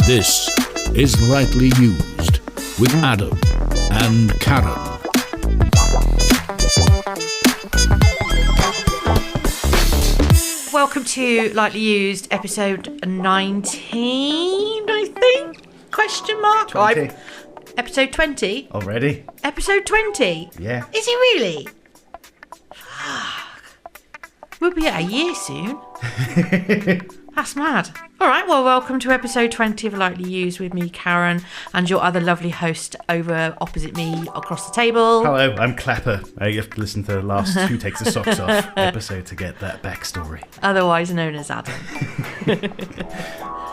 This is Lightly Used with Adam and Karen. Welcome to Lightly Used, episode 19, I think? Question mark? 20. Episode 20? Already? Episode 20? Yeah. Is it really? Fuck. We'll be at a year soon. That's mad. All right, well, welcome to episode 20 of Lightly Used with me, Karen, and your other lovely host over opposite me across the table. Hello, I'm Clapper. You have to listen to the last Who Takes the Socks Off episode to get that backstory. Otherwise known as Adam.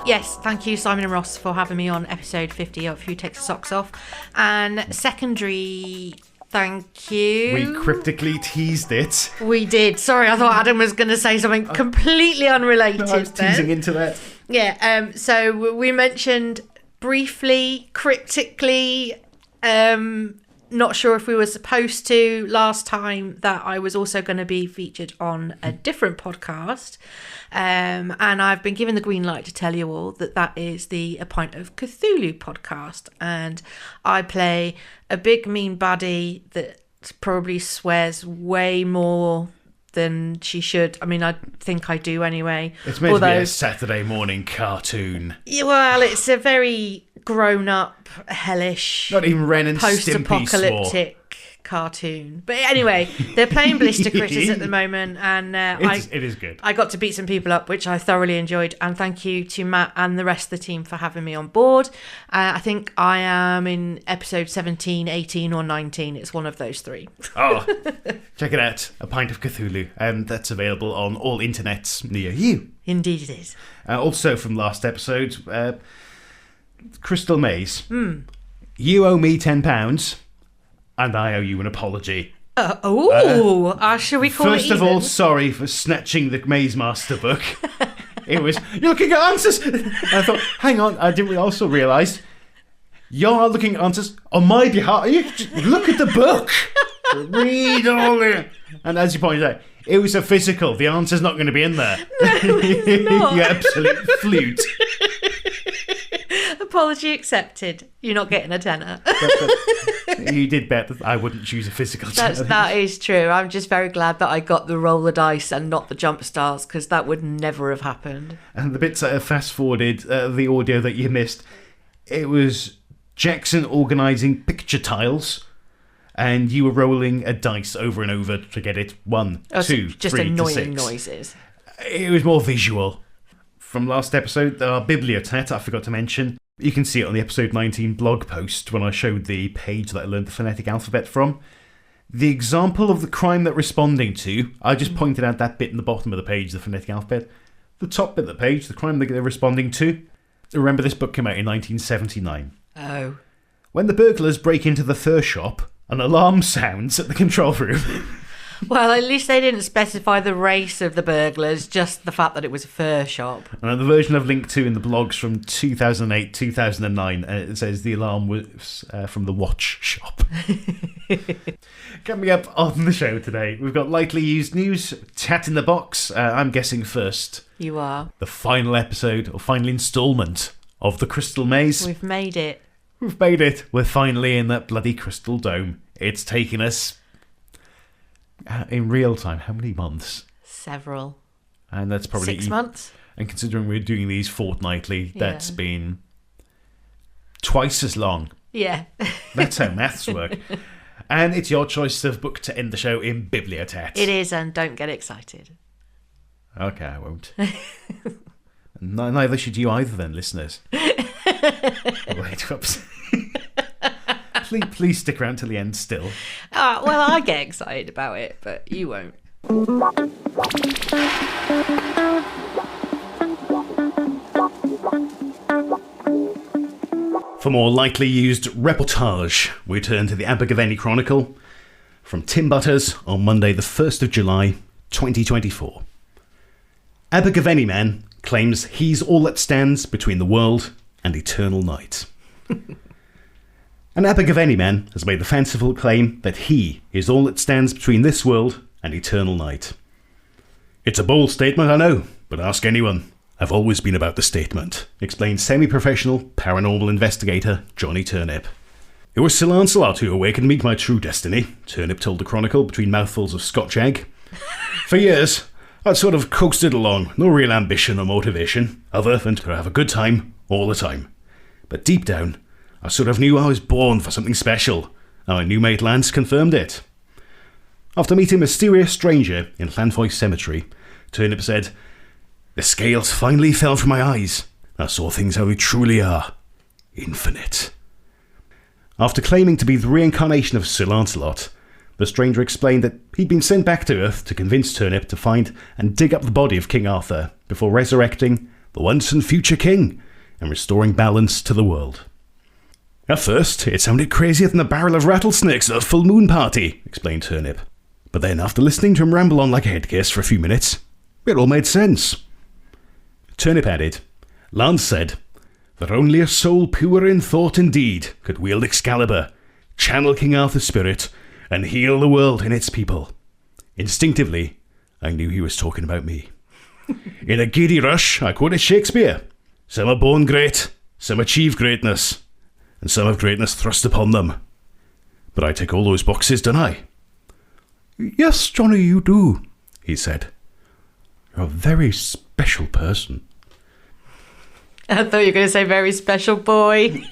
Yes, thank you, Simon and Ross, for having me on episode 50 of Who Takes the Socks Off. And secondary... Thank you. We cryptically teased it. We did. Sorry, I thought Adam was going to say something completely unrelated. No, I was teasing into that. Yeah, so we mentioned briefly, cryptically, not sure if we were supposed to last time, that I was also going to be featured on a different podcast. And I've been given the green light to tell you all that is the A Pint of Cthulu podcast. And I play a big mean baddie that probably swears way more than she should. I mean, I think I do anyway. It's meant to be a Saturday morning cartoon. Yeah, well, it's a very grown-up, hellish, not even Ren and Stimpy post-apocalyptic cartoon. But anyway, they're playing Blister Critters at the moment, and it is good. I got to beat some people up, which I thoroughly enjoyed, and thank you to Matt and the rest of the team for having me on board. I think I am in episode 17, 18 or 19. It's one of those three. Oh, check it out, A Pint of Cthulu, and that's available on all internets near you. Indeed it is. Also from last episode, Crystal Maze. You owe me £10 and I owe you an apology. Shall we call it First of all, sorry for snatching the Maze Master book. It was, you're looking at answers. And I thought, hang on, I didn't also realise you're looking at answers on my behalf. You look at the book. Read all it. And as you pointed out, it was a physical. The answer's not going to be in there. No, it's not. You absolute flute. Apology accepted. You're not getting a tenner. But you did bet that I wouldn't choose a physical challenge. That is true. I'm just very glad that I got the roll of dice and not the jump stars, because that would never have happened. And the bits that have fast-forwarded the audio that you missed, it was Jackson organising picture tiles, and you were rolling a dice over and over to get it 1, 2, just 3 annoying to 6. noises. It was more visual. From last episode, our Bibliotat, I forgot to mention. You can see it on the episode 19 blog post when I showed the page that I learned the phonetic alphabet from. The example of the crime they're responding to, I just pointed out that bit in the bottom of the page, the phonetic alphabet. The top bit of the page, the crime that they're responding to. Remember, this book came out in 1979. Oh. When the burglars break into the fur shop, an alarm sounds at the control room. Well, at least they didn't specify the race of the burglars, just the fact that it was a fur shop. And the version I've linked to in the blogs from 2008, 2009, it says the alarm was from the watch shop. Coming up on the show today, we've got Lightly Used News, Tat In The Box. I'm guessing first. You are. The final episode, or final instalment of The Crystal Maze. We've made it. We've made it. We're finally in that bloody crystal dome. It's taken us... in real time, how many months? Several. And that's probably 6 months. And considering we're doing these fortnightly, that's been twice as long. Yeah. That's how maths work. And it's your choice of book to end the show in Bibliotat. It is, and don't get excited. Okay, I won't. Neither should you either then, listeners. Wait, whoops. Please stick around till the end still. Well, I get excited about it, but you won't. For more lightly used reportage, we turn to the Abergavenny Chronicle from Tim Butters on Monday the 1st of July 2024. Abergavenny man claims he's all that stands between the world and eternal night. An Abergavenny man has made the fanciful claim that he is all that stands between this world and eternal night. It's a bold statement, I know, but ask anyone. I've always been about the statement, explained semi-professional paranormal investigator Johnny Turnip. It was Sir Lancelot who awakened me to my true destiny, Turnip told the Chronicle between mouthfuls of Scotch egg. For years, I'd sort of coasted along, no real ambition or motivation, other than to have a good time all the time. But deep down, I sort of knew I was born for something special, and my new mate Lance confirmed it. After meeting a mysterious stranger in Llanfoy Cemetery, Turnip said, "The scales finally fell from my eyes. I saw things how they truly are. Infinite." After claiming to be the reincarnation of Sir Lancelot, the stranger explained that he'd been sent back to Earth to convince Turnip to find and dig up the body of King Arthur before resurrecting the once and future king and restoring balance to the world. At first, it sounded crazier than a barrel of rattlesnakes at a full moon party, explained Turnip. But then, after listening to him ramble on like a head case for a few minutes, it all made sense. Turnip added, Lance said that only a soul pure in thought and deed could wield Excalibur, channel King Arthur's spirit, and heal the world and its people. Instinctively, I knew he was talking about me. In a giddy rush, I quoted Shakespeare. Some are born great, some achieve greatness, and some have greatness thrust upon them. But I tick all those boxes, don't I? Yes, Johnny, you do, he said. You're a very special person. I thought you were going to say very special boy.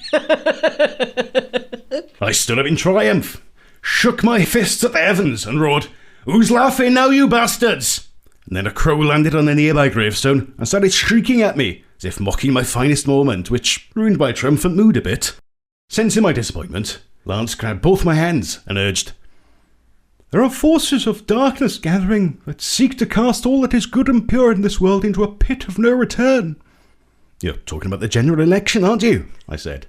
I stood up in triumph, shook my fists at the heavens and roared, "Who's laughing now, you bastards?" And then a crow landed on a nearby gravestone and started shrieking at me, as if mocking my finest moment, which ruined my triumphant mood a bit. Sensing my disappointment, Lance grabbed both my hands and urged, "There are forces of darkness gathering that seek to cast all that is good and pure in this world into a pit of no return." "You're talking about the general election, aren't you?" I said.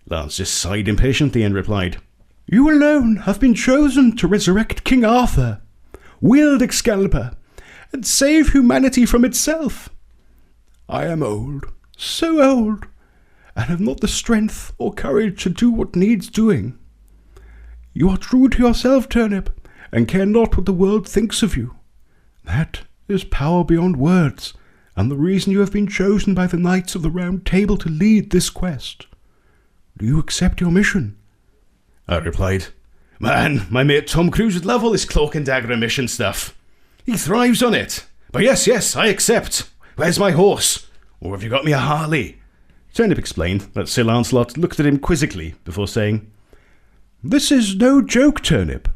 Lance just sighed impatiently and replied, "You alone have been chosen to resurrect King Arthur, wield Excalibur, and save humanity from itself. I am old, so old, and have not the strength or courage to do what needs doing. You are true to yourself, Turnip, and care not what the world thinks of you. That is power beyond words, and the reason you have been chosen by the Knights of the Round Table to lead this quest. Do you accept your mission?" I replied, "Man, my mate Tom Cruise would love all this cloak and dagger and mission stuff. He thrives on it. But yes, I accept. Where's my horse? Or have you got me a Harley?" Turnip explained that Sir Lancelot looked at him quizzically before saying, "This is no joke, Turnip.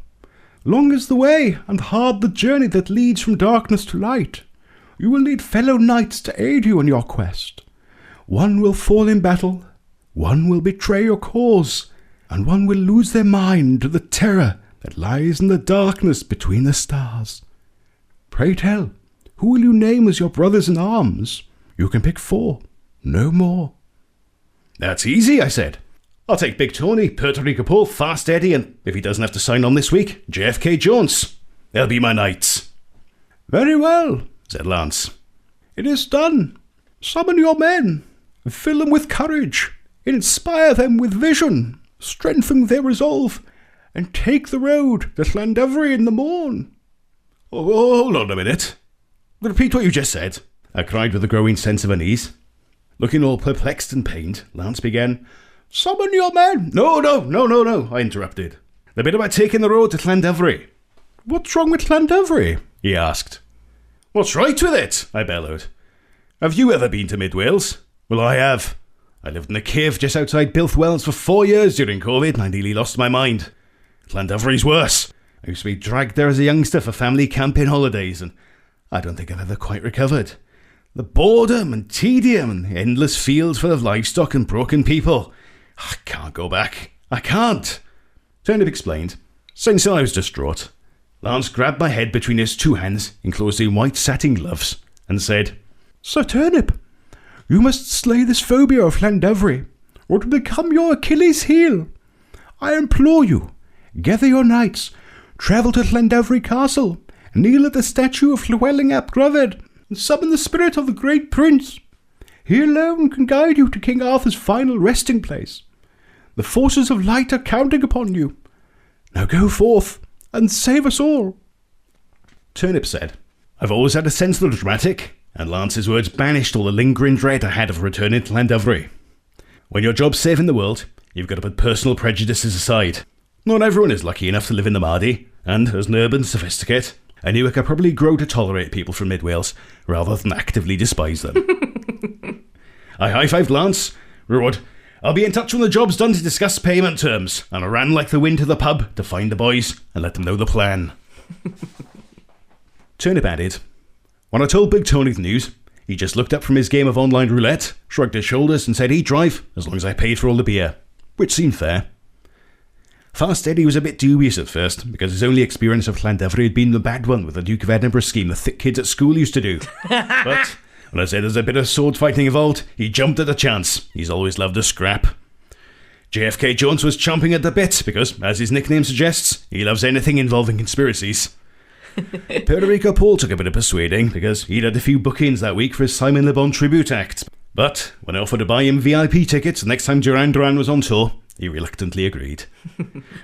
Long is the way, and hard the journey that leads from darkness to light. You will need fellow knights to aid you in your quest. One will fall in battle, one will betray your cause, and one will lose their mind to the terror that lies in the darkness between the stars. Pray tell, who will you name as your brothers in arms? You can pick 4, no more." "That's easy," I said. "I'll take Big Tony, Puerto Rico Paul, Fast Eddie, and if he doesn't have to sign on this week, JFK Jones. They'll be my knights." "Very well," said Lance. "It is done. Summon your men, fill them with courage, inspire them with vision, strengthen their resolve, and take the road to Llandovery in the morn." "Oh, hold on a minute. Repeat what you just said," I cried with a growing sense of unease. Looking all perplexed and pained, Lance began, "Summon your men." No, I interrupted. "The bit about taking the road to Llandovery." "What's wrong with Llandovery?" he asked. "What's right with it?" I bellowed. "Have you ever been to Mid Wales?" "Well, I have. I lived in a cave just outside Bilth-Wells for 4 years during COVID, and I nearly lost my mind. Llandovery's worse. I used to be dragged there as a youngster for family camping holidays, and I don't think I've ever quite recovered. The boredom and tedium and endless fields full of livestock and broken people. I can't go back. I can't." Turnip explained. Sensing I was distraught, Lance grabbed my head between his 2 hands, enclosed in white satin gloves, and said, "Sir Turnip, you must slay this phobia of Llandovery, or it will become your Achilles' heel. I implore you, gather your knights, travel to Llandovery Castle, kneel at the statue of Llywelyn ap Gruffydd, and summon the spirit of the great prince. He alone can guide you to King Arthur's final resting place. The forces of light are counting upon you. Now go forth and save us all." Turnip said, "I've always had a sense of the dramatic. and Lance's words banished all the lingering dread I had of returning to Llandovery. When your job's saving the world, you've got to put personal prejudices aside. Not everyone is lucky enough to live in the Baddie, and as an urban sophisticate, I knew I could probably grow to tolerate people from Mid-Wales rather than actively despise them. I high-fived Lance, roared, "I'll be in touch when the job's done to discuss payment terms," and I ran like the wind to the pub to find the boys and let them know the plan. Turnip added, "When I told Big Tony the news, he just looked up from his game of online roulette, shrugged his shoulders and said he'd drive as long as I paid for all the beer," which seemed fair. Fast Eddie was a bit dubious at first, because his only experience of Llandovery had been the bad one with the Duke of Edinburgh scheme the thick kids at school used to do. But when I said there's a bit of sword fighting involved, he jumped at the chance. He's always loved a scrap. JFK Jones was chomping at the bit, because, as his nickname suggests, he loves anything involving conspiracies. Puerto Rico Paul took a bit of persuading, because he'd had a few bookings that week for his Simon Le Bon tribute act. But when I offered to buy him VIP tickets the next time Duran Duran was on tour, he reluctantly agreed.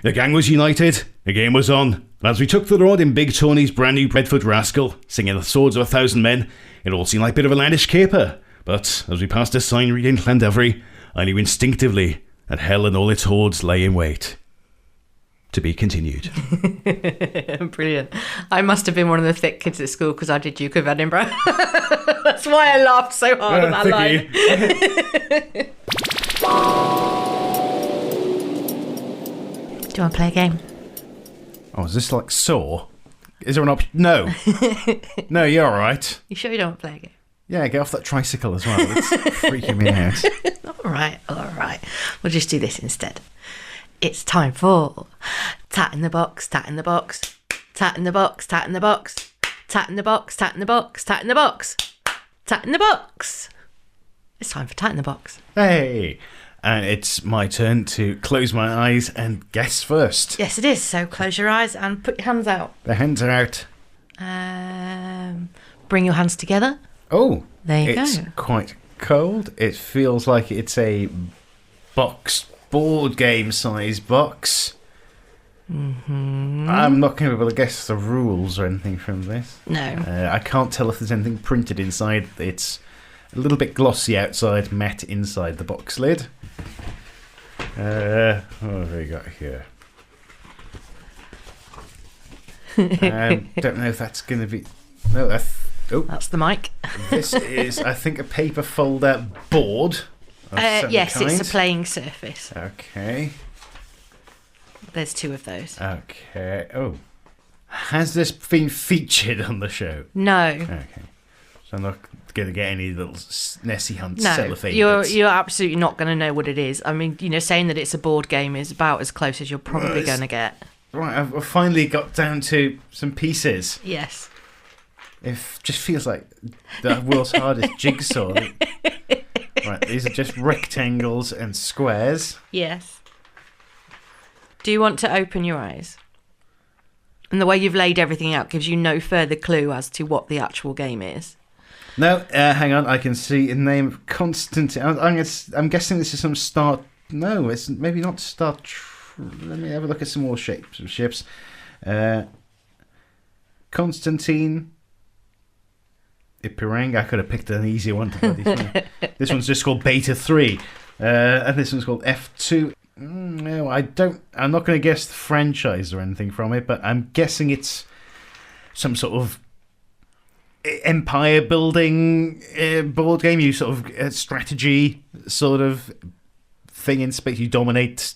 The gang was united, the game was on, and as we took the road in Big Tony's brand new Bedford Rascal, singing the swords of 1,000 men, it all seemed like a bit of a landish caper. But as we passed a sign reading Llandovery, I knew instinctively that hell and all its hordes lay in wait. To be continued. Brilliant. I must have been one of the thick kids at school because I did Duke of Edinburgh. That's why I laughed so hard at that line. Do you want to play a game? Oh, is this like Saw? Is there an option? No. No, you're all right. You sure you don't want to play a game? Yeah, get off that tricycle as well. It's freaking me out. All right. We'll just do this instead. It's time for Tat in the Box, Tat in the Box, Tat in the Box, Tat in the Box, Tat in the Box, Tat in the Box, Tat in the Box, Tat in the Box. It's time for Tat in the Box. Hey! And it's my turn to close my eyes and guess first. Yes, it is. So close your eyes and put your hands out. The hands are out. Bring your hands together. Oh, there you go. It's quite cold. It feels like it's a board game size box. Mm-hmm. I'm not going to be able to guess the rules or anything from this. No. I can't tell if there's anything printed inside. It's a little bit glossy outside, matte inside the box lid. What have we got here? Don't know if that's going to be... No, that's the mic. This is, I think, a paper fold-out board. Yes, kind. it's a playing surface. Okay. There's two of those. Okay. Oh. Has this been featured on the show? No. Okay. So I'm not going to get any little Nessie Hunt no, cellophane you're absolutely not going to know what it is. I mean, saying that it's a board game is about as close as you're probably going to get. Right, I've finally got down to some pieces. Yes. It just feels like the world's hardest jigsaw. Right, these are just rectangles and squares. Yes. Do you want to open your eyes? And the way you've laid everything out gives you no further clue as to what the actual game is. No, hang on. I can see the name of Constantine. I'm guessing this is some Star... No, it's maybe not Star... Let me have a look at some more shapes of ships. Constantine... Ipirang. I could have picked an easier one to bloody find. This one's just called Beta 3. And this one's called F2. No, I'm not going to guess the franchise or anything from it, but I'm guessing it's some sort of empire building board game. You sort of strategy sort of thing in space. You dominate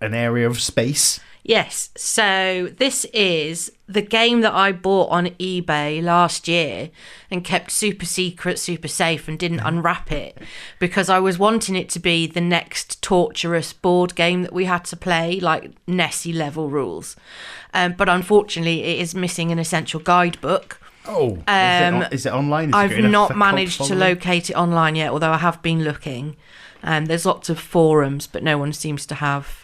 an area of space. Yes, so this is the game that I bought on eBay last year and kept super secret, super safe, and didn't unwrap it because I was wanting it to be the next torturous board game that we had to play, like Nessie level rules. But unfortunately, it is missing an essential guidebook. Oh, is it online? I've not managed to locate it online yet, although I have been looking. There's lots of forums, but no one seems to have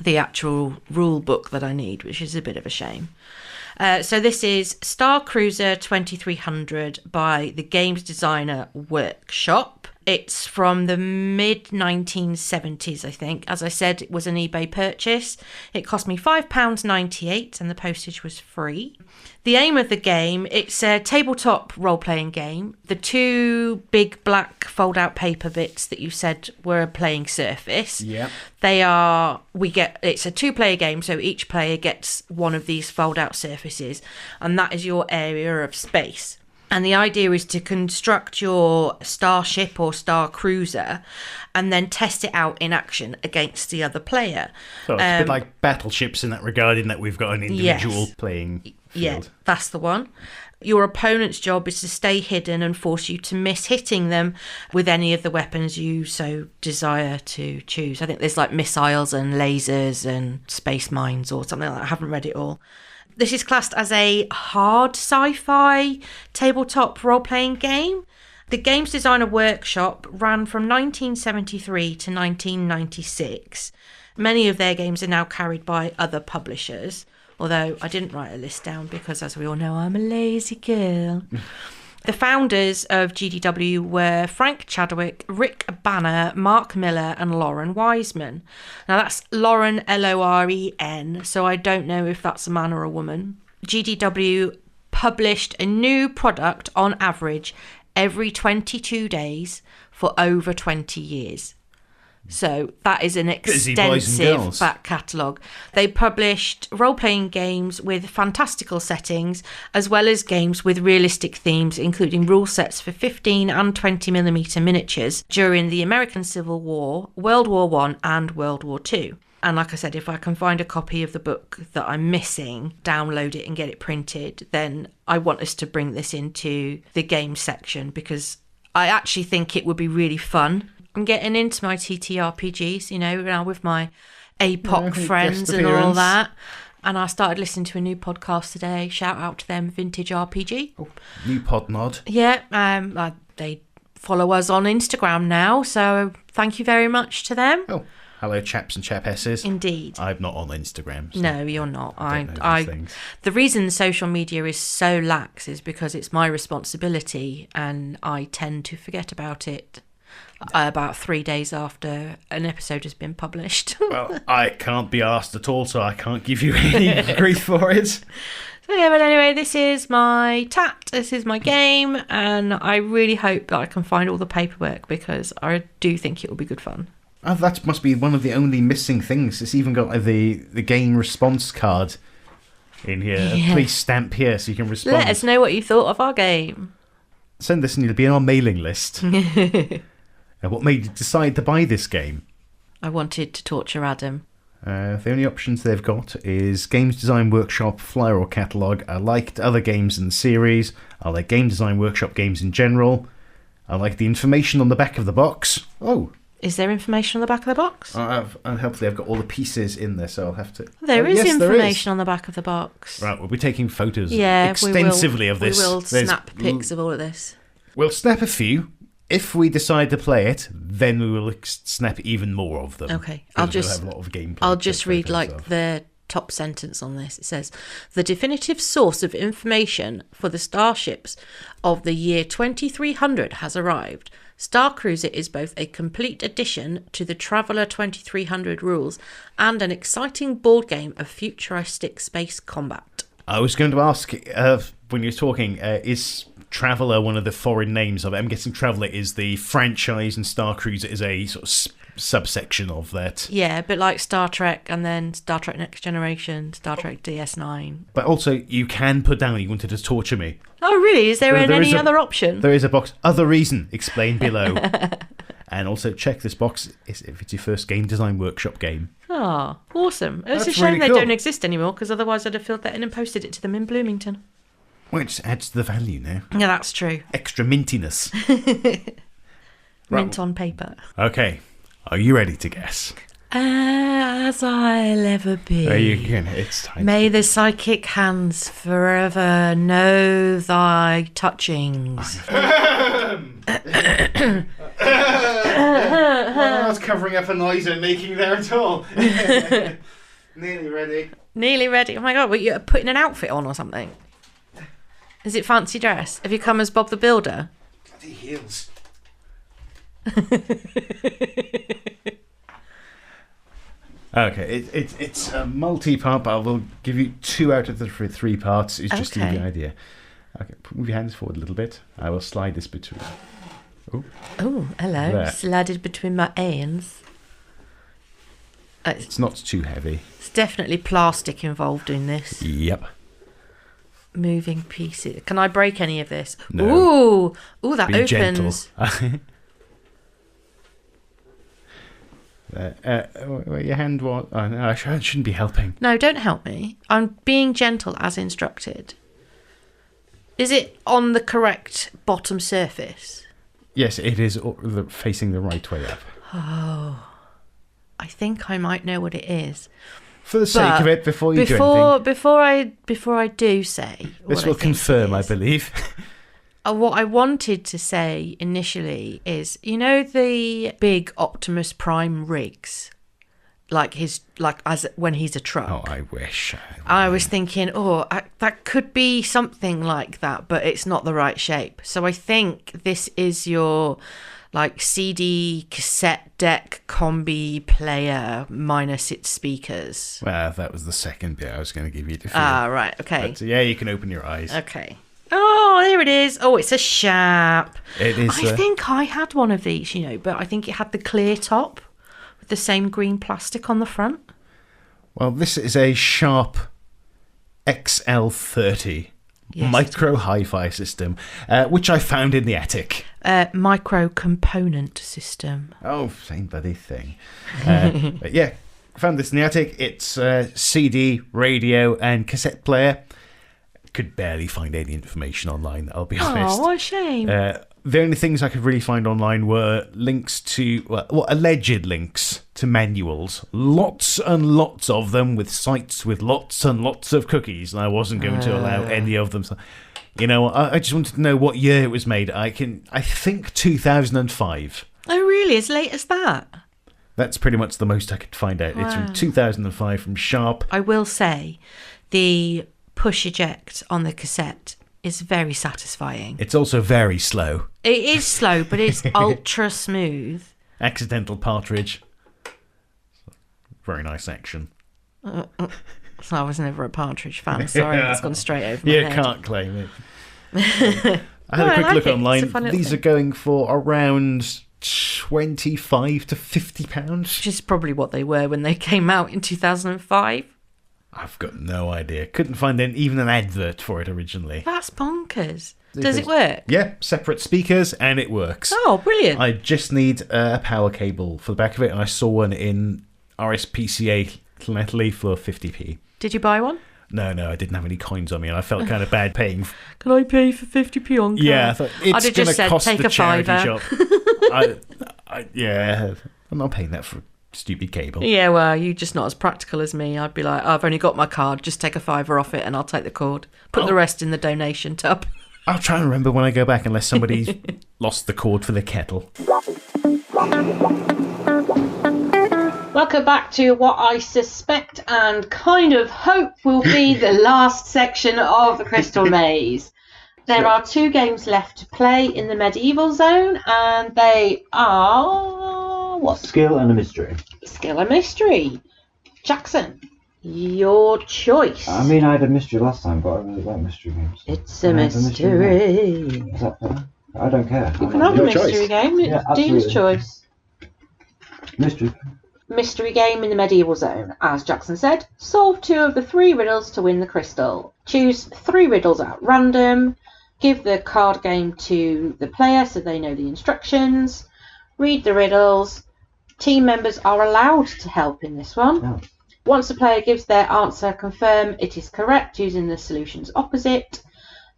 the actual rule book that I need, which is a bit of a shame. So this is Star Cruiser 2300 by the games designer Workshop. It's from the mid-1970s, I think. As I said, it was an eBay purchase. It cost me £5.98 and the postage was free. The aim of the game, it's a tabletop role-playing game. The two big black fold-out paper bits that you said were a playing surface. Yeah. It's a two-player game, so each player gets one of these fold-out surfaces, and that is your area of space. And the idea is to construct your starship or star cruiser and then test it out in action against the other player. So it's a bit like battleships in that regard, in that we've got an individual playing field. Yeah, that's the one. Your opponent's job is to stay hidden and force you to miss hitting them with any of the weapons you so desire to choose. I think there's like missiles and lasers and space mines or something like that. I haven't read it all. This is classed as a hard sci-fi tabletop role-playing game. The games designer workshop ran from 1973 to 1996. Many of their games are now carried by other publishers, although I didn't write a list down because, as we all know, I'm a lazy girl. The founders of GDW were Frank Chadwick, Rick Banner, Mark Miller and Lauren Wiseman. Now that's Lauren, Loren, so I don't know if that's a man or a woman. GDW published a new product on average every 22 days for over 20 years. So that is an extensive back catalogue. They published role-playing games with fantastical settings, as well as games with realistic themes, including rule sets for 15 and 20mm miniatures during the American Civil War, World War I and World War II. And like I said, if I can find a copy of the book that I'm missing, download it and get it printed, then I want us to bring this into the game section, because I actually think it would be really fun. I'm getting into my TTRPGs, now with my APOC friends and all that. And I started listening to a new podcast today. Shout out to them, Vintage RPG. Oh, new pod nod. Yeah, they follow us on Instagram now, so thank you very much to them. Oh, hello, chaps and chapesses. Indeed. I'm not on Instagram. So no, you're not. I don't know these things. The reason social media is so lax is because it's my responsibility, and I tend to forget about it about 3 days after an episode has been published. Well, I can't be asked at all, so I can't give you any grief for it. So yeah, but anyway, this is my Tat, this is my game, and I really hope that I can find all the paperwork, because I do think it will be good fun. Oh, that must be one of the only missing things. It's even got the game response card in here. Yeah. Please stamp here so you can respond. Let us know what you thought of our game. Send this and you'll be on our mailing list. What made you decide to buy this game? I wanted to torture Adam. The only options they've got is Games Design Workshop, Flyer or Catalogue. I liked other games in the series. I like Game Design Workshop games in general. I like the information on the back of the box. Oh. Is there information on the back of the box? And hopefully I've got all the pieces in there, so I'll have to... There is information on the back of the box. Right, we'll be taking photos extensively of this. We will snap pics of all of this. We'll snap a few. If we decide to play it, then we will snap even more of them. Okay, I'll just have a lot of gameplay. I'll just read the top sentence on this. It says, the definitive source of information for the starships of the year 2300 has arrived. Star Cruiser is both a complete addition to the Traveller 2300 rules and an exciting board game of futuristic space combat. I was going to ask, when you're talking, is Traveller one of the foreign names of it? I'm guessing Traveller is the franchise and Star Cruiser is a sort of subsection of that. Yeah, a bit like Star Trek and then Star Trek Next Generation, Star Trek DS9. But also, you can put down you wanted to torture me. Oh, really? Is there any other option? There is a box. Other reason, explain below. And also check this box if it's your first Game Design Workshop game. Oh, awesome. It's a shame really they cool. don't exist anymore, because otherwise I'd have filled that in and posted it to them in Bloomington. Well, it just adds to the value now. Yeah, that's true. Extra mintiness. Mint on paper. Okay. Are you ready to guess? As I'll ever be. There you go. It's time. May the psychic hands forever know thy touchings. I was covering up a noise I'm making there at all. Nearly ready. Nearly ready. Oh my God, you're putting an outfit on or something? Is it fancy dress? Have you come as Bob the Builder? Bloody heels. Okay, it's a multi-part, but I will give you 2 out of the 3 parts. It's just to give you an idea. Okay, move your hands forward a little bit. I will slide this between. Oh, hello. There. Slided between my hands. It's not too heavy. It's definitely plastic involved in this. Yep. Moving pieces. Can I break any of this? No. Ooh, that Be opens. gentle. Where your hand was. Oh, no, I shouldn't be helping. No, don't help me. I'm being gentle as instructed. Is it on the correct bottom surface? Yes, it is facing the right way up. Oh, I think I might know what it is. For the sake of it, before you do anything. Before I do say, This will confirm, I believe. What I wanted to say initially is, you know, the big Optimus Prime rigs, when he's a truck. Oh, I wish. I was thinking, that could be something like that, but it's not the right shape. So I think this is your CD cassette deck combi player minus its speakers. Well, that was the second bit I was going to give you to feel. Ah, right, okay. But, yeah, you can open your eyes. Okay. Oh, there it is. Oh, it's a Sharp. It is. I think I had one of these, but I think it had the clear top with the same green plastic on the front. Well, this is a Sharp XL30 micro hi-fi system, which I found in the attic. Micro component system. Oh, same bloody thing. But yeah, found this in the attic. It's CD, radio, and cassette player. Could barely find any information online, I'll be honest. Oh, what a shame. The only things I could really find online were links to, alleged links to manuals. Lots and lots of them with sites with lots and lots of cookies, and I wasn't going to allow any of them. So, I just wanted to know what year it was made. I think 2005. Oh, really? As late as that? That's pretty much the most I could find out. Wow. It's from 2005 from Sharp. I will say, the push eject on the cassette is very satisfying. It's also very slow. It is slow, but it's ultra smooth. Accidental partridge. Very nice action. So I was never a partridge fan. Sorry, that's gone straight over my head. You can't claim it. I had a quick look online. These are going for around £25 to £50. Which is probably what they were when they came out in 2005. I've got no idea. Couldn't find even an advert for it originally. That's bonkers. Does it work? Yeah, separate speakers, and it works. Oh, brilliant. I just need a power cable for the back of it, and I saw one in RSPCA Llanelli for 50p. Did you buy one? No, I didn't have any coins on me, and I felt kind of bad paying. Can I pay for 50p on card? Yeah, I thought it's going to cost take the a charity fiver. shop. Yeah, I'm not paying that for stupid cable. Yeah, well, you're just not as practical as me. I'd be like, I've only got my card, just take a fiver off it and I'll take the cord. Put the rest in the donation tub. I'll try and remember when I go back, unless somebody's lost the cord for the kettle. Welcome back to what I suspect and kind of hope will be the last section of the Crystal Maze. There are 2 games left to play in the medieval zone, and they are... what? Skill and a mystery. Skill and mystery. Jackson, your choice. I mean, I had a mystery last time, but I really like mystery games. It's a mystery. Is that fair? I don't care. You can have a mystery game. Yeah, Dean's choice. Mystery. Mystery game in the medieval zone. As Jackson said, solve 2 of the 3 riddles to win the crystal. Choose 3 riddles at random. Give the card game to the player so they know the instructions. Read the riddles. Team members are allowed to help in this one. Oh. Once the player gives their answer, confirm it is correct using the solution's opposite.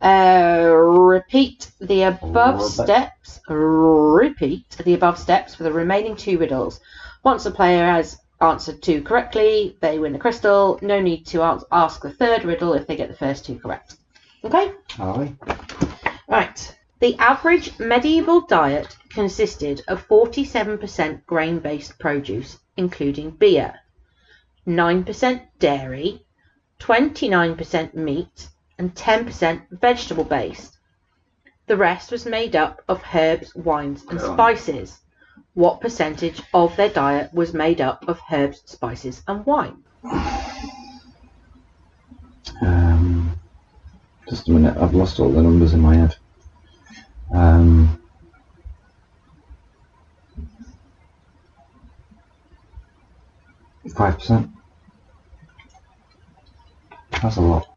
Repeat the above steps. Repeat the above steps for the remaining 2 riddles. Once a player has answered 2 correctly, they win the crystal. No need to ask the 3rd riddle if they get the first 2 correct. Okay? Aye. Right. The average medieval diet consisted of 47% grain-based produce, including beer, 9% dairy, 29% meat, and 10% vegetable-based. The rest was made up of herbs, wines, and spices. What percentage of their diet was made up of herbs, spices and wine? Just a minute, I've lost all the numbers in my head. 5%. That's a lot.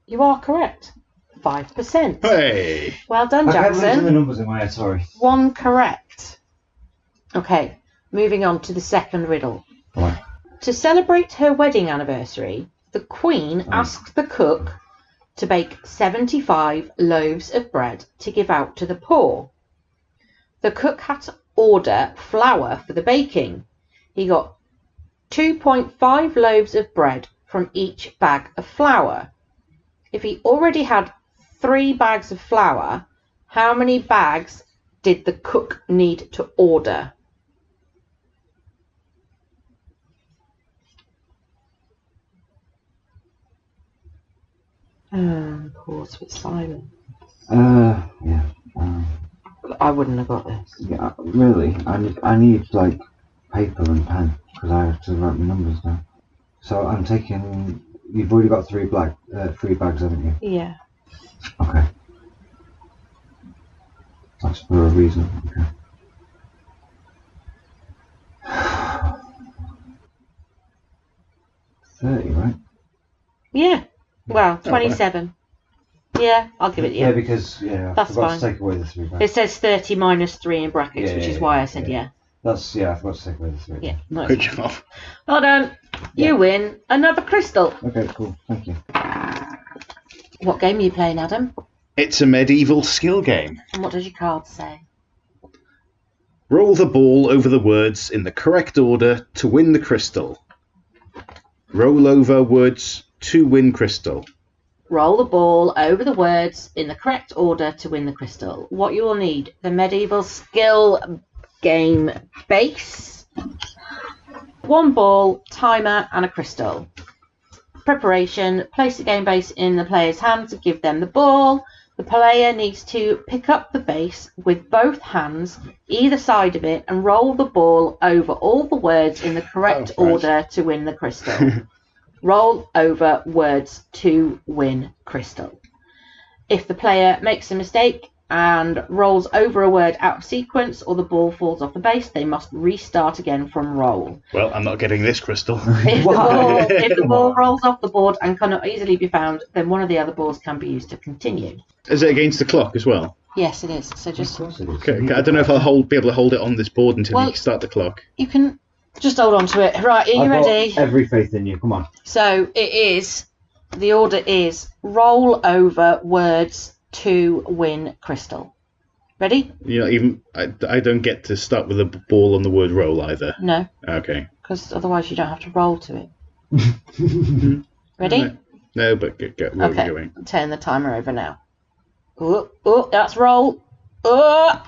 You are correct. 5%. Hey! Well done, I kept losing the Jackson. numbers in my head, sorry. 1 correct. Okay, moving on to the second riddle. Right. To celebrate her wedding anniversary, the Queen asked the cook to bake 75 loaves of bread to give out to the poor. The cook had to order flour for the baking. He got 2.5 loaves of bread from each bag of flour. If he already had 3 bags of flour, how many bags did the cook need to order? Pause for silence. Yeah. I wouldn't have got this. Yeah, really, I need like paper and pen because I have to write my numbers down. So I'm taking. You've already got 3 bags, haven't you? Yeah. Okay. That's for a reason. Okay. $30, right? Yeah. Well, 27. Yeah, I'll give it to you. Yeah, because I That's forgot fine. to take away the 3 bags. It says 30 minus 3 in brackets, Yeah, which yeah, is why yeah, I said yeah. yeah. That's I forgot to take away the 3. Yeah. No, Good it's fine. job. Well done. Yeah. You win another crystal. Okay, cool. Thank you. What game are you playing, Adam? It's a medieval skill game. And what does your card say? Roll the ball over the words in the correct order to win the crystal. Roll over words to win crystal. Roll the ball over the words in the correct order to win the crystal. What you will need: the medieval skill game base, 1 ball, timer, and a crystal. Preparation: place the game base in the player's hands and give them the ball. The player needs to pick up the base with both hands, either side of it, and roll the ball over all the words in the correct order to win the crystal. Roll over words to win crystal. If the player makes a mistake and rolls over a word out of sequence or the ball falls off the base, they must restart again from roll. Well, I'm not getting this crystal. If the ball rolls off the board and cannot easily be found, then one of the other balls can be used to continue. Is it against the clock as well? Yes, it is. So Of just course it is. Okay, I don't know if I'll be able to hold it on this board until you start the clock. you can just hold on to it. Right, are you I've ready? got every faith in you. Come on. So it is. The order is roll over words to win crystal. Ready? You know, even I don't get to start with a ball on the word roll either. No, Okay. because otherwise you don't have to roll to it. Ready? No, but go where Okay. we're going. Turn the timer over now. Oh, that's roll. Balls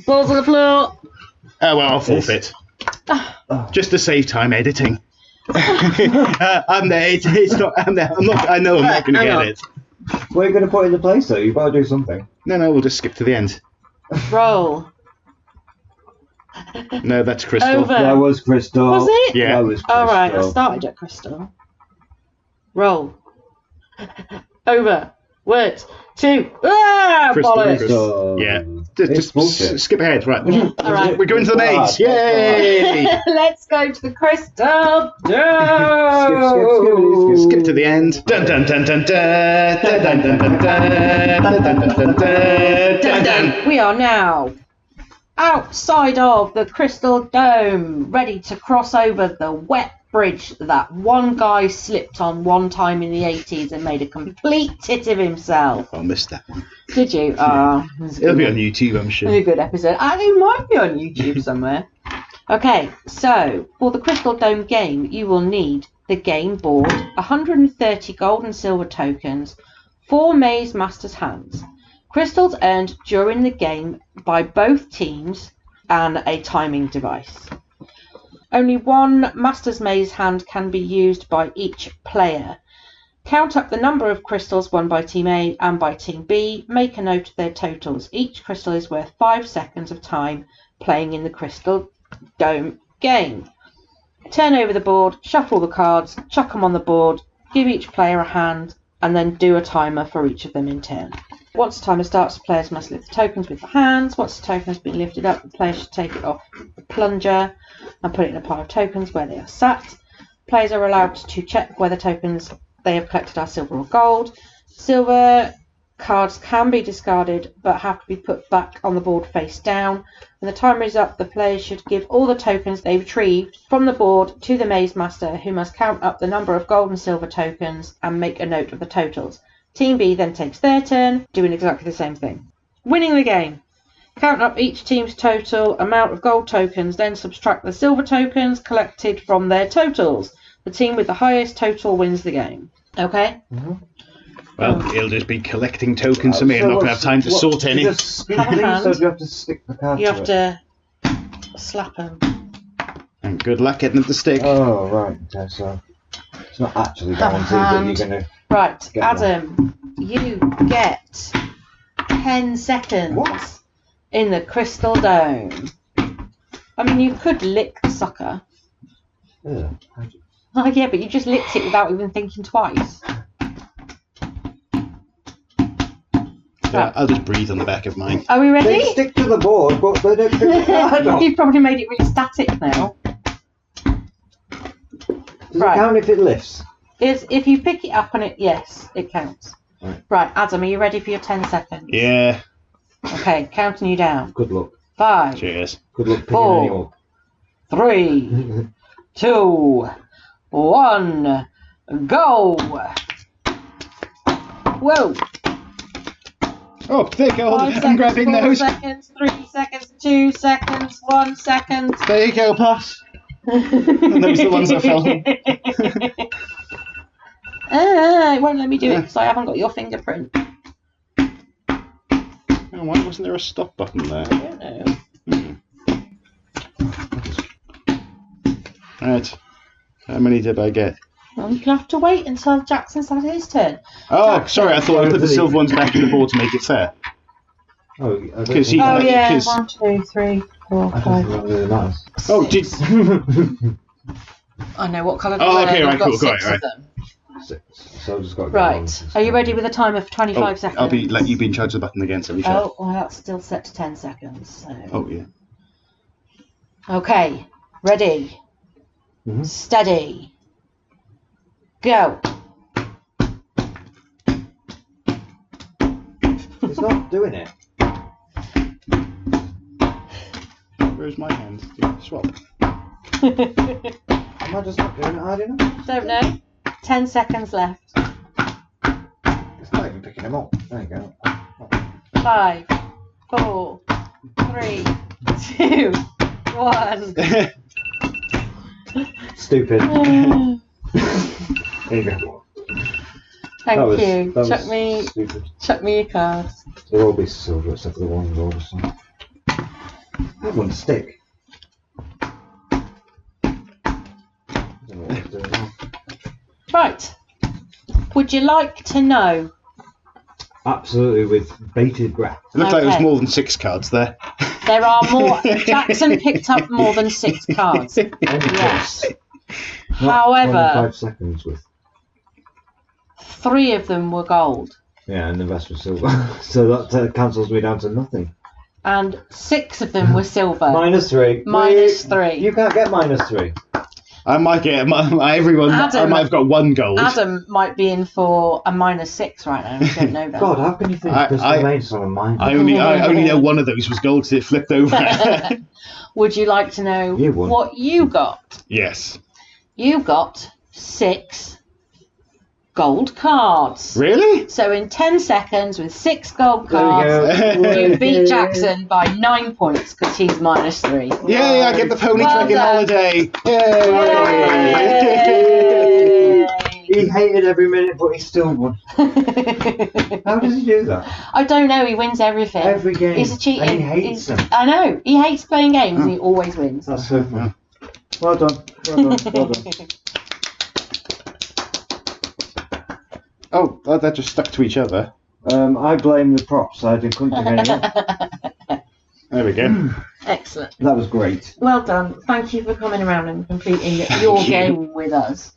on the floor. Oh well, I'll forfeit. Just to save time editing. I'm there. It's not. I'm there. I'm not. I know I'm not going to Hang get on. it. What are you going to put in the place though? You've got to do something. No, we'll just skip to the end. Roll. No, that's crystal. Over. That was crystal. Was it? Yeah. That was crystal. All right, I started at crystal. Roll. Over. Words. To. Crystal, Bollocks. Crystal. Yeah. It's Just bullshit. skip ahead, right? Yeah, all right. We're going to the maze. Yay! Let's go to the crystal. Skip. Skip to the end. Dun dun dun dun dun dun dun dun dun dun dun dun dun dun dun. We are now outside of the crystal dome, ready to cross over the wet bridge that one guy slipped on one time in the 80s and made a complete tit of himself. I missed that one. Did you? It'll be on YouTube, I'm It's sure. a good episode. And it might be on YouTube somewhere. Okay, so for the Crystal Dome game, you will need the game board, 130 gold and silver tokens, 4 Maze Master's hands, crystals earned during the game by both teams, and a timing device. Only 1 Master's Maze hand can be used by each player. Count up the number of crystals won by Team A and by Team B. Make a note of their totals. Each crystal is worth 5 seconds of time playing in the Crystal Dome game. Turn over the board, shuffle the cards, chuck them on the board, give each player a hand, and then do a timer for each of them in turn. Once the timer starts, the players must lift the tokens with the hands. Once the token has been lifted up, the player should take it off the plunger and put it in a pile of tokens where they are sat. Players are allowed to check whether tokens they have collected are silver or gold. Silver cards can be discarded but have to be put back on the board face down. When the timer is up, the players should give all the tokens they retrieved from the board to the maze master, who must count up the number of gold and silver tokens and make a note of the totals. Team B then takes their turn, doing exactly the same thing. Winning the game. Count up each team's total amount of gold tokens, then subtract the silver tokens collected from their totals. The team with the highest total wins the game. Okay? Mm-hmm. Well, it'll just be collecting tokens for me. I'm not going to have time to sort any. Have a hand. So do you have to stick the card You to have it? to slap them. And good luck getting them to stick. Oh, right. Okay, so it's not actually Have a guaranteed that hand. you're going to... Right, Get Adam, you get 10 seconds What? in the Crystal Dome. I mean, you could lick the sucker. Yeah. Oh, yeah, but you just licked it without even thinking twice. Yeah, I'll just breathe on the back of mine. Are we They ready? stick to the board, but they don't pick the card up. You've probably made it really static now. Does Right. it count if it lifts? If you pick it up and yes, it counts. Right. Adam, are you ready for your 10 seconds? Yeah. Okay, counting you down. Good luck. 5, Cheers. Good luck picking Four. any up. 3, 2, 1, go! Whoa! Oh, there you go. 5 I'm seconds, grabbing 4 those. seconds, 3 seconds, 2 seconds, 1 second. There you go, pass. And those are the ones I fell on. It won't let me do it because I haven't got your fingerprint. Oh, why wasn't there a stop button there? I don't know. Right. How many did I get? Well, you can have to wait until Jackson's had his turn. Oh, sorry, I thought I put the silver ones back in the board to make it fair. Oh, I don't Because think he- Oh like, yeah, because- 1, 2, 3, 4, I don't 5. think that really matters. Oh, did... I know what colour. Oh, okay, right, I've got cool, 6 right. of them. 6. So I've just got to go Right. Are you ready with a timer for 25 seconds? I'll let you be in charge of the button again, so we shall. Oh, well, that's still set to 10 seconds. So. Oh, yeah. Okay, ready, Mhm. steady, go. It's not doing it. Where's my hand? Do you swap? Am I just not doing it hard enough? Don't know. 10 seconds left. It's not even picking them up. There you go. 5, 4, 3, 2, 1. Stupid. Thank There you go. you. That Chuck was me stupid. your cards. They'll all be silver except for the one gold or something. That wouldn't stick. I don't know what to do now. Right. Would you like to know? Absolutely, with bated breath. It looked like it was Okay. more than 6 cards there. There are more. Jackson picked up more than 6 cards. Yes. Not However, 25 seconds with. 3 of them were gold. Yeah, and the rest was silver. So that cancels me down to nothing. And 6 of them were silver. -3. Minus 3. You can't get -3. I might get everyone. I Adam. might have got 1 gold. Adam might be in for a -6 right now. You don't know that. God, how can you think Crystal Maid's on a mine? I only know one of those was gold because it flipped over. Would you like to know You won. what you got? Yes. You got 6 gold cards. Really? So in 10 seconds with 6 gold There we cards, go. you beat Jackson by 9 points because he's -3. Yay! I get the pony Well dragon done. holiday. Yay! He hated every minute, but he still won. How does he do that? I don't know. He wins everything. Every game. He's a cheating. And he hates them. I know. He hates playing games and he always wins. That's so fun. Well done. Well done. Well done. Oh, that just stuck to each other. I blame the props. I couldn't think of any more. There we go. Excellent. That was great. Well done. Thank you for coming around and completing your game with us.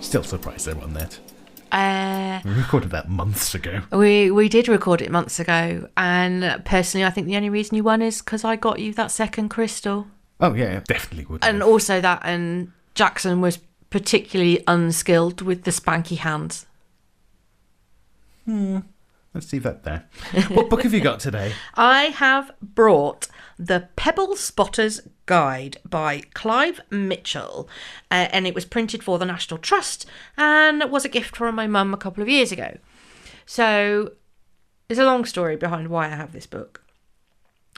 Still surprised they won that. Uh, We recorded that months ago. we did record it months ago, and personally, I think the only reason you won is because I got you that second crystal, Oh, yeah, definitely would. and also that, and Jackson was particularly unskilled with the spanky hands. Let's leave that there. What book have you got today? I have brought The Pebble Spotter's Guide by Clive Mitchell, and it was printed for the National Trust and was a gift from my mum a couple of years ago. So there's a long story behind why I have this book.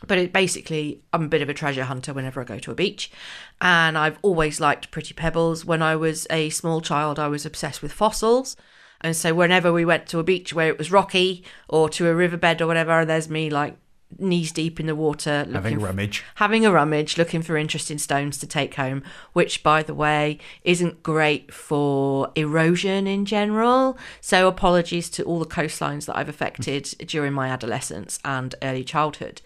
But I'm a bit of a treasure hunter whenever I go to a beach, and I've always liked pretty pebbles. When I was a small child, I was obsessed with fossils. And so whenever we went to a beach where it was rocky or to a riverbed or whatever, there's me like knees deep in the water. Having a rummage, looking for interesting stones to take home, which, by the way, isn't great for erosion in general. So apologies to all the coastlines that I've affected during my adolescence and early childhood.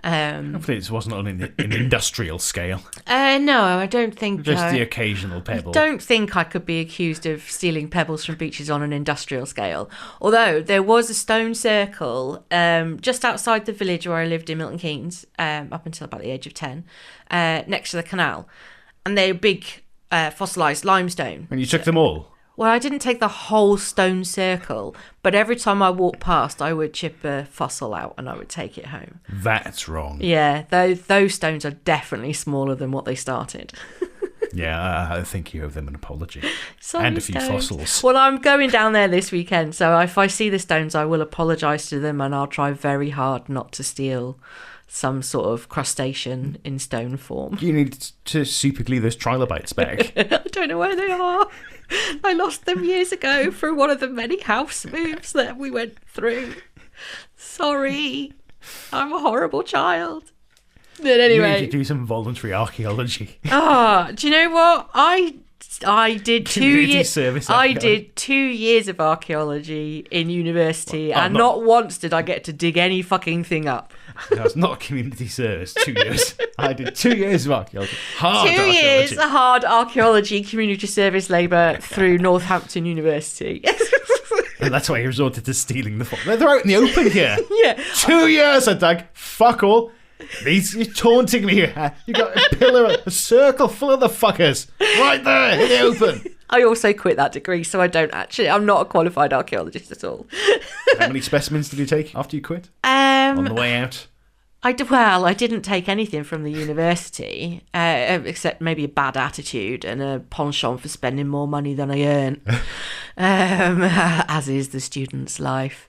Hopefully this wasn't on an industrial scale. No, I don't think... Just the occasional pebble. I don't think I could be accused of stealing pebbles from beaches on an industrial scale. Although there was a stone circle just outside the village where I lived in Milton Keynes, up until about the age of 10, next to the canal. And they're big fossilised limestone. And you took them all? Well, I didn't take the whole stone circle, but every time I walked past, I would chip a fossil out and I would take it home. That's wrong. Yeah, those stones are definitely smaller than what they started. Yeah, I think you owe them an apology. Sorry, and a few stones. fossils. Well, I'm going down there this weekend, so if I see the stones, I will apologise to them, and I'll try very hard not to steal some sort of crustacean in stone form. You need to super glue those trilobites back. I don't know where they are. I lost them years ago through one of the many house moves that we went through. Sorry. I'm a horrible child. But anyway. You need to do some voluntary archaeology. Do you know what? I did 2 Community years. service I archaeology. did 2 years of archaeology in university, and not once did I get to dig any fucking thing up. That's not community service. 2 years. I did 2 years of archaeology. Hard 2 archaeology. years of hard archaeology, community service labour through Northampton University. And that's why he resorted to stealing the fossils. They're out in the open here. Yeah. 2 years I dug. Fuck all. You're taunting me here. You got a pillar, a circle full of the fuckers. Right there in the open. I also quit that degree, so I'm not a qualified archaeologist at all. How many specimens did you take after you quit? On the way out? I didn't take anything from the university, except maybe a bad attitude and a penchant for spending more money than I earn, as is the student's life.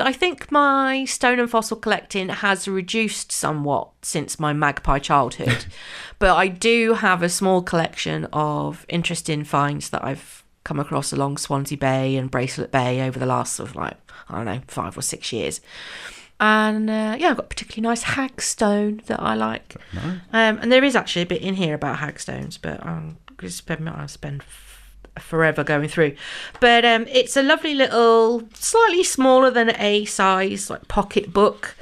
I think my stone and fossil collecting has reduced somewhat since my magpie childhood, but I do have a small collection of interesting finds that I've come across along Swansea Bay and Bracelet Bay over the last sort of 5 or 6 years. And I've got a particularly nice hagstone that I like. Nice. And there is actually a bit in here about hagstones, but I'll spend forever going through. But it's a lovely little, slightly smaller than A size, like pocket book.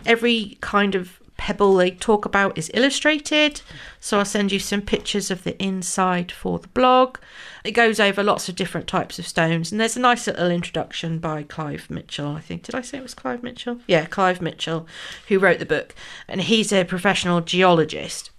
Every kind of pebble they talk about is illustrated, so I'll send you some pictures of the inside for the blog. It goes over lots of different types of stones, and there's a nice little introduction by Clive Mitchell, I think. Did I say it was Clive Mitchell? Yeah, Clive Mitchell, who wrote the book, and he's a professional geologist.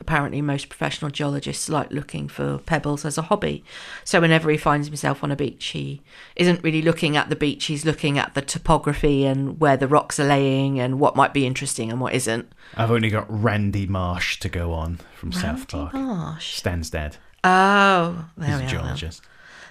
Apparently most professional geologists like looking for pebbles as a hobby. So whenever he finds himself on a beach, he isn't really looking at the beach, he's looking at the topography and where the rocks are laying and what might be interesting and what isn't. I've only got Randy Marsh to go on from South Park. Marsh? Stan's dead. Oh, there He's we a are. geologist.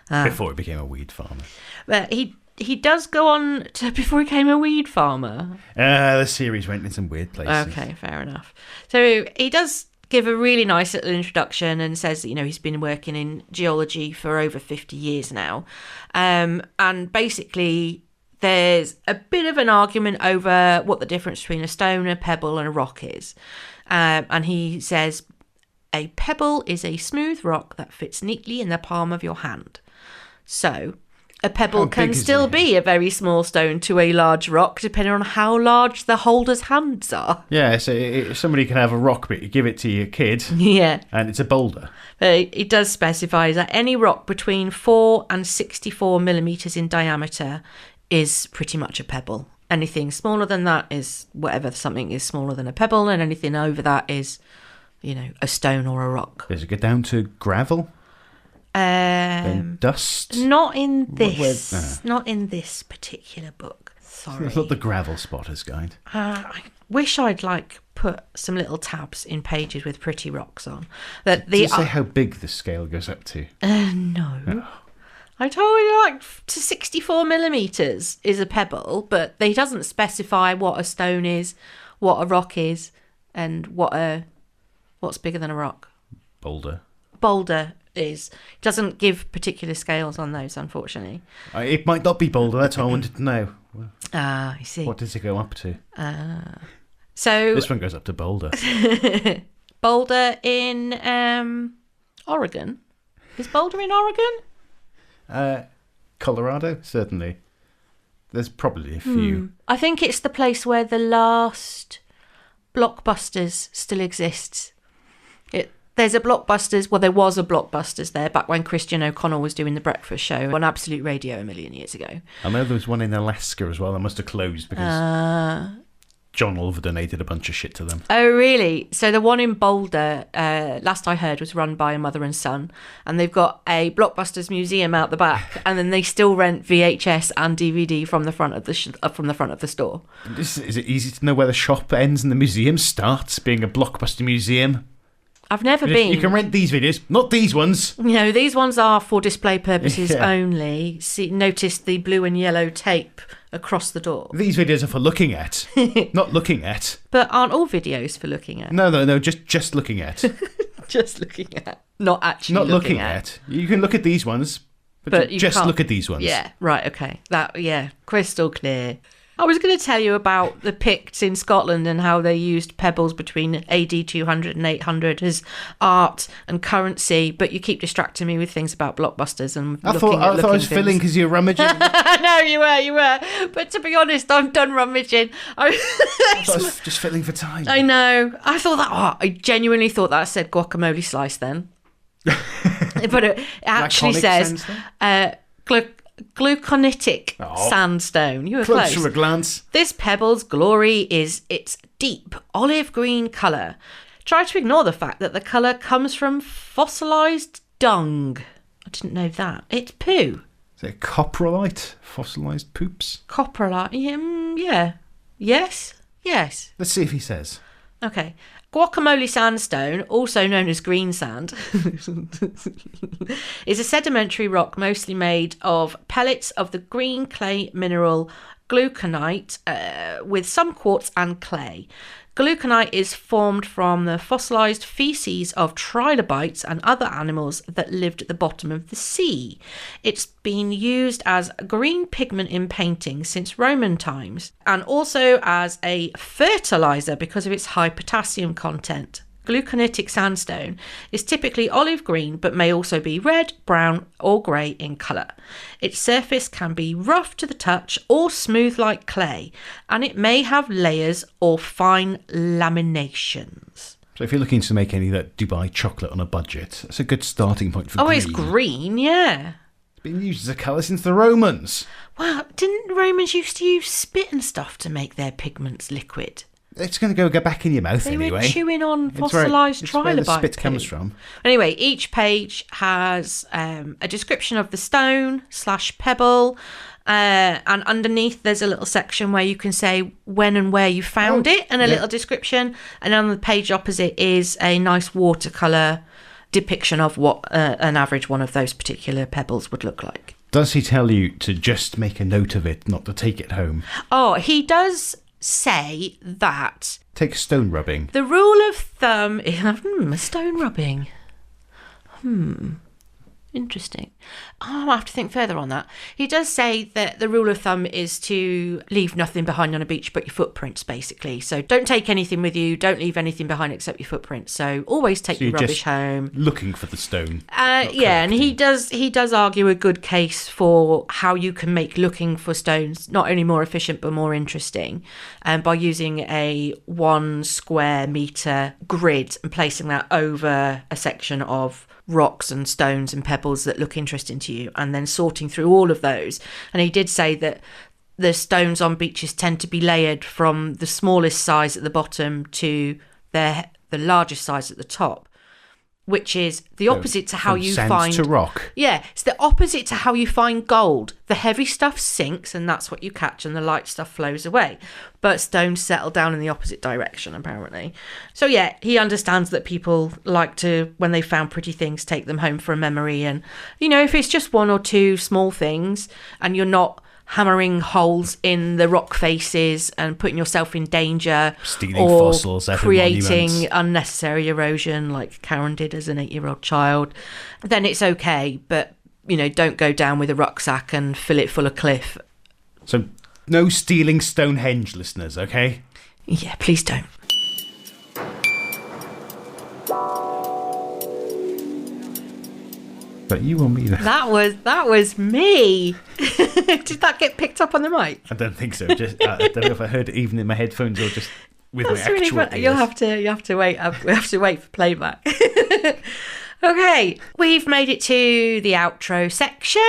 Before he became a weed farmer. But he does go on to before he became a weed farmer. The series went in some weird places. Okay, fair enough. So he does give a really nice little introduction and says that, he's been working in geology for over 50 years now. And basically, there's a bit of an argument over what the difference between a stone, a pebble, and a rock is. And he says, a pebble is a smooth rock that fits neatly in the palm of your hand. So a pebble can still be a very small stone to a large rock, depending on how large the holder's hands are. Yeah, so somebody can have a rock, but you give it to your kid. Yeah. And it's a boulder. But it does specify that any rock between 4 and 64 millimetres in diameter is pretty much a pebble. Anything smaller than that is whatever something is smaller than a pebble, and anything over that is, a stone or a rock. Does it go down to gravel? And dust? Not in this. Not in this particular book. Sorry. It's not the gravel spotter's guide. I wish I'd put some little tabs in pages with pretty rocks on. Does it say how big the scale goes up to? No. Oh. I told you to 64 millimetres is a pebble, but they doesn't specify what a stone is, what a rock is, and what's bigger than a rock. Boulder is. It doesn't give particular scales on those, unfortunately. It might not be boulder, that's what I wanted to know. I see. What does it go up to? So this one goes up to boulder. Boulder in Oregon. Is Boulder in Oregon? Colorado, certainly. There's probably a few. I think it's the place where the last Blockbusters still exists. There's a Blockbusters, well, there was a Blockbusters there back when Christian O'Connell was doing the breakfast show on Absolute Radio a million years ago. I know there was one in Alaska as well that must have closed because John Oliver donated a bunch of shit to them. Oh, really? So the one in Boulder, last I heard, was run by a mother and son, and they've got a Blockbusters museum out the back, and then they still rent VHS and DVD from the front of the store. Is it easy to know where the shop ends and the museum starts, being a Blockbuster museum? I've never been. You can rent these videos, not these ones. These ones are for display purposes only. Notice the blue and yellow tape across the door. These videos are for looking at, not looking at. But aren't all videos for looking at? No, just looking at. Just looking at. Not actually not looking at. You can look at these ones, but you just can't look at these ones. Yeah, right, okay. Crystal clear. I was going to tell you about the Picts in Scotland and how they used pebbles between AD 200 and 800 as art and currency, but you keep distracting me with things about Blockbusters and I thought I was filling because you're rummaging. No, you were. But to be honest, I'm done rummaging. I was just filling for time. I know. I genuinely thought that said guacamole slice then. But it actually says gluconitic sandstone. You were close. To a glance. This pebble's glory is its deep olive green colour. Try to ignore the fact that the colour comes from fossilised dung. I didn't know that. It's poo. Is it coprolite? Fossilised poops? Coprolite? Yeah. Yes. Let's see if he says. Okay. Guacamole sandstone, also known as green sand, is a sedimentary rock mostly made of pellets of the green clay mineral gluconite with some quartz and clay. Gluconite is formed from the fossilised faeces of trilobites and other animals that lived at the bottom of the sea. It's been used as green pigment in painting since Roman times, and also as a fertiliser because of its high potassium content. Gluconitic sandstone is typically olive green but may also be red, brown or grey in colour. Its surface can be rough to the touch or smooth like clay, and it may have layers or fine laminations. So if you're looking to make any of that Dubai chocolate on a budget, that's a good starting point for green. It's green, yeah. It's been used as a colour since the Romans. Well, didn't the Romans used to use spit and stuff to make their pigments liquid? It's going to go back in your mouth anyway. They were chewing on fossilised trilobite. Where the spit comes from. Anyway, each page has a description of the stone / pebble, and underneath there's a little section where you can say when and where you found it, and a little description. And on the page opposite is a nice watercolour depiction of what an average one of those particular pebbles would look like. Does he tell you to just make a note of it, not to take it home? Oh, he does say that Take stone rubbing. The rule of thumb is stone rubbing. Interesting. I'll have to think further on that. He does say that the rule of thumb is to leave nothing behind on a beach but your footprints, basically. So don't take anything with you. Don't leave anything behind except your footprints. So always take your rubbish home. Looking for the stone. Yeah, and he does argue a good case for how you can make looking for stones not only more efficient but more interesting, by using a 1 square metre grid and placing that over a section of rocks and stones and pebbles that look interesting to you, and then sorting through all of those. And he did say that the stones on beaches tend to be layered from the smallest size at the bottom to the largest size at the top, which is the opposite to how you find to rock. Yeah, it's the opposite to how you find gold. The heavy stuff sinks and that's what you catch, and the light stuff flows away. But stones settle down in the opposite direction, apparently. So yeah, he understands that people like to, when they found pretty things, take them home for a memory. And, you know, if it's just 1 or 2 small things and you're not hammering holes in the rock faces and putting yourself in danger, stealing fossils, creating unnecessary erosion like Karen did as an 8-year-old child, then it's okay. But, you know, don't go down with a rucksack and fill it full of cliff. So no stealing Stonehenge, listeners, okay? Yeah, please don't. But you or me? That was me. Did that get picked up on the mic? I don't think so. Just I don't know if I heard it even in my headphones or just with That's my really actual fun. ears. You have to wait. We have to wait for playback. Okay, we've made it to the outro section.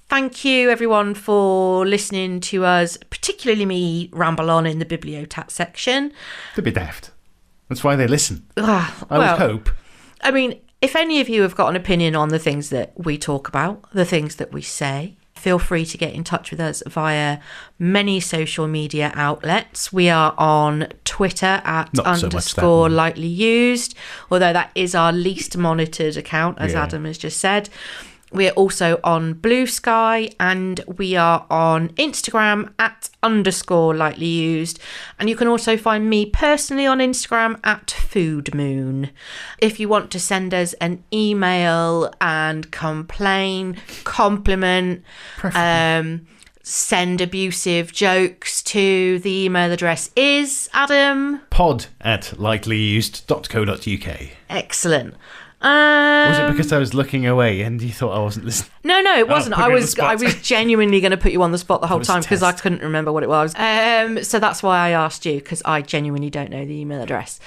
Thank you, everyone, for listening to us, particularly me, ramble on in the Bibliotat section. They're a bit daft. That's why they listen. I would hope. I mean, if any of you have got an opinion on the things that we talk about, the things that we say, feel free to get in touch with us via many social media outlets. We are on Twitter at _lightlyused, although that is our least monitored account, as Adam has just said. We're also on Blue Sky, and we are on Instagram at _lightlyused. And you can also find me personally on Instagram at foodmoon. If you want to send us an email and complain, compliment, send abusive jokes to, the email address is, Adam? pod@lightlyused.co.uk. Excellent. Was it because I was looking away and you thought I wasn't listening? No, it wasn't. I was genuinely going to put you on the spot the whole time because I couldn't remember what it was. So that's why I asked you, because I genuinely don't know the email address.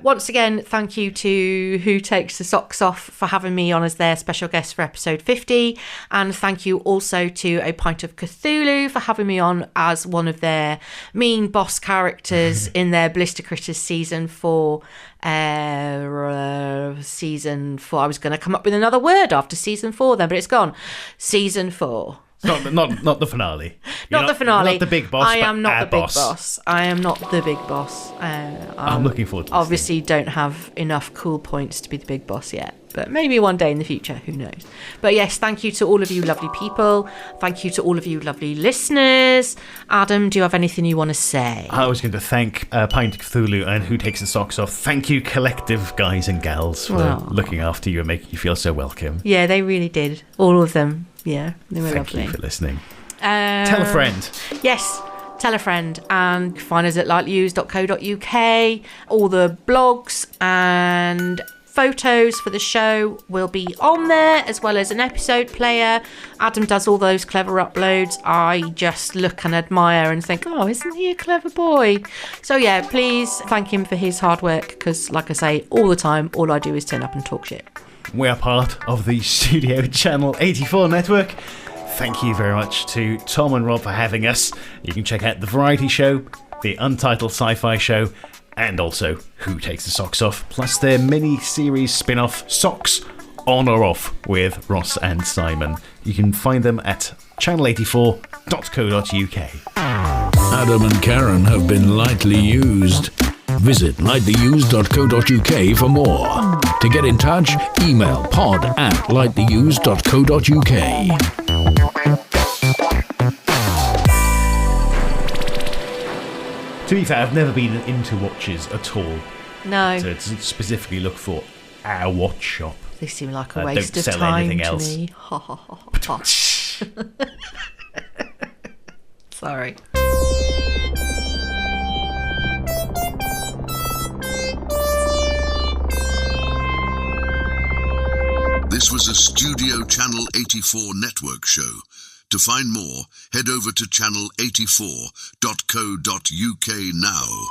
Once again, thank you to Who Takes the Socks Off for having me on as their special guest for episode 50. And thank you also to A Pint of Cthulu for having me on as one of their mean boss characters in their Blister Critters season 4. Season 4. I was going to come up with another word after season 4 then, but it's gone. Season 4. Not the finale. Not the finale. Not the big boss. I am not the big boss. boss. I am not the big boss. I'm looking forward to this. Obviously don't have enough cool points to be the big boss yet, but maybe one day in the future, who knows. But yes, thank you to all of you lovely people. Thank you to all of you lovely listeners. Adam, do you have anything you want to say? I was going to thank A Pint of Cthulu and Who Takes the Socks Off. Thank you, collective guys and gals, for looking after you and making you feel so welcome. Yeah, they really did. All of them. Yeah, they were Thank lovely. you for listening. Tell a friend. Yes, tell a friend. And find us at lightlyused.co.uk. All the blogs and photos for the show will be on there, as well as an episode player. Adam does all those clever uploads. I just look and admire and think, oh, isn't he a clever boy? So yeah, please thank him for his hard work, because like I say, all the time, all I do is turn up and talk shit. We are part of the Studio Channel 84 network. Thank you very much to Tom and Rob for having us. You can check out The Variety Show, The Untitled Sci-Fi Show, and also Who Takes the Socks Off, plus their mini-series spin-off Socks On or Off with Ross and Simon. You can find them at channel84.co.uk. Adam and Karen have been lightly used. Visit lightlyused.co.uk for more. To get in touch, email pod@lightlyused.co.uk. To be fair, I've never been into watches at all. No. To specifically look for our watch shop. They seem like a Don't waste of sell time anything to else. me. Ha ha ha ha. Sorry. This was a Studio Channel 84 network show. To find more, head over to channel84.co.uk now.